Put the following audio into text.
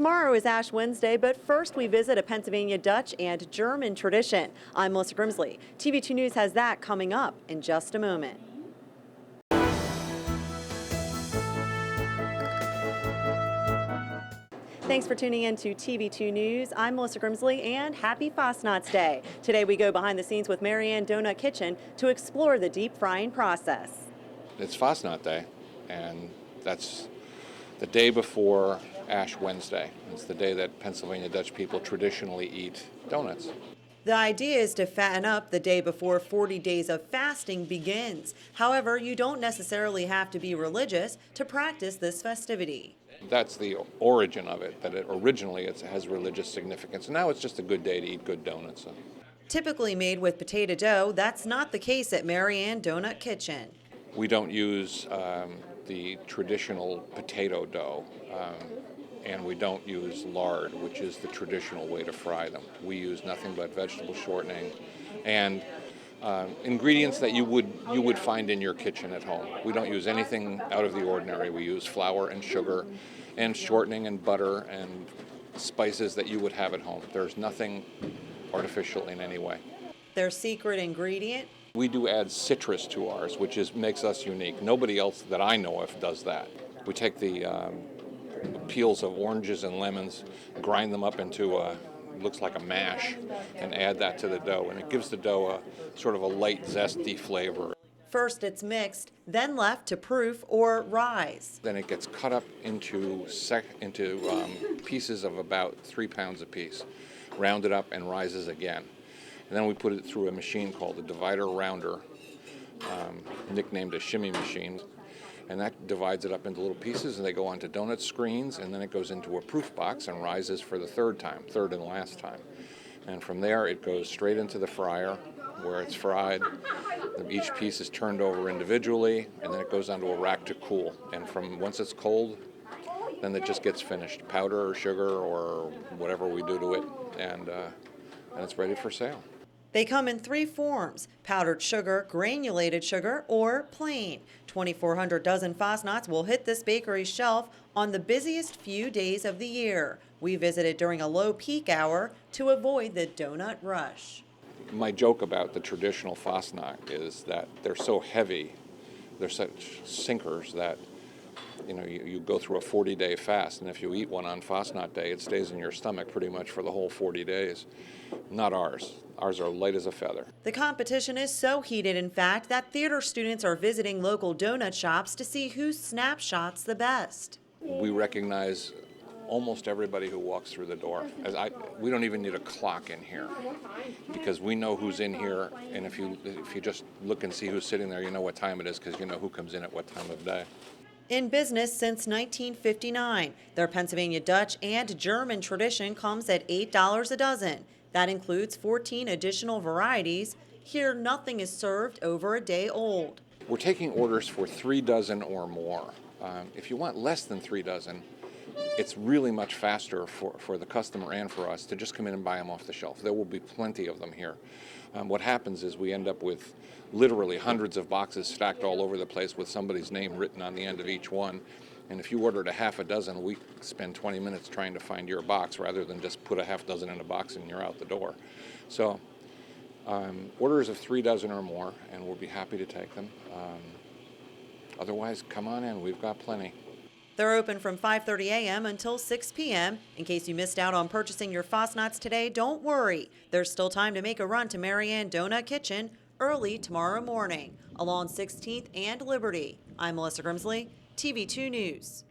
Tomorrow is Ash Wednesday, but first we visit a Pennsylvania Dutch and German tradition. I'm Melissa Grimsley. TV2 News has that coming up in just a moment. Thanks for tuning in to TV2 News. I'm Melissa Grimsley, and happy Fastnachts Day. Today we go behind the scenes with MaryAnnDonutKitchen to explore the deep frying process. It's Fastnacht Day, and that's the day before Ash Wednesday. It's the day that Pennsylvania Dutch people traditionally eat donuts. The idea is to fatten up the day before 40 days of fasting begins. However, you don't necessarily have to be religious to practice this festivity. That's the origin of it, that originally it has religious significance. And now it's just a good day to eat good donuts. Typically made with potato dough, that's not the case at MaryAnnDonutKitchen. We don't use the traditional potato dough, and we don't use lard, which is the traditional way to fry them. We use nothing but vegetable shortening and ingredients that you would find in your kitchen at home. We don't use anything out of the ordinary. We use flour and sugar and shortening and butter and spices that you would have at home. There's nothing artificial in any way. Their secret ingredient? We do add citrus to ours, which makes us unique. Nobody else that I know of does that. We take the peels of oranges and lemons, grind them up into looks like a mash, and add that to the dough, and it gives the dough a sort of a light, zesty flavor. First it's mixed, then left to proof or rise. Then it gets cut up into pieces of about 3 pounds apiece, rounded up and rises again. And then we put it through a machine called a divider rounder, nicknamed a shimmy machine. And that divides it up into little pieces, and they go onto donut screens, and then it goes into a proof box and rises for the third and last time. And from there, it goes straight into the fryer, where it's fried. Each piece is turned over individually, and then it goes onto a rack to cool. And once it's cold, then it just gets finished. Powder or sugar or whatever we do to it, and it's ready for sale. They come in 3 forms: powdered sugar, granulated sugar, or plain. 2,400 dozen Fastnachts will hit this bakery's shelf on the busiest few days of the year. We visited during a low peak hour to avoid the donut rush. My joke about the traditional Fastnacht is that they're so heavy, they're such sinkers that you go through a 40-day fast, and if you eat one on Fastnacht Day, it stays in your stomach pretty much for the whole 40 days. Not ours. Ours are light as a feather. The competition is so heated, in fact, that theater students are visiting local donut shops to see who snapshots the best. We recognize almost everybody who walks through the door. We don't even need a clock in here, because we know who's in here, and if you just look and see who's sitting there, you know what time it is, because you know who comes in at what time of day. In business since 1959, their Pennsylvania Dutch and German tradition comes at $8 a dozen. That includes 14 additional varieties. Here, nothing is served over a day old. We're taking orders for 3 dozen or more. If you want less than 3 dozen, it's really much faster for the customer and for us to just come in and buy them off the shelf. There will be plenty of them here. What happens is we end up with literally hundreds of boxes stacked all over the place with somebody's name written on the end of each one. And if you ordered a half a dozen, we spend 20 minutes trying to find your box rather than just put a half dozen in a box and you're out the door. So orders of 3 dozen or more, and we'll be happy to take them. Otherwise, come on in. We've got plenty. They're open from 5:30 a.m. until 6 p.m. In case you missed out on purchasing your Fastnachts today, don't worry. There's still time to make a run to MaryAnnDonutKitchen early tomorrow morning along 16th and Liberty. I'm Melissa Grimsley, TV2 News.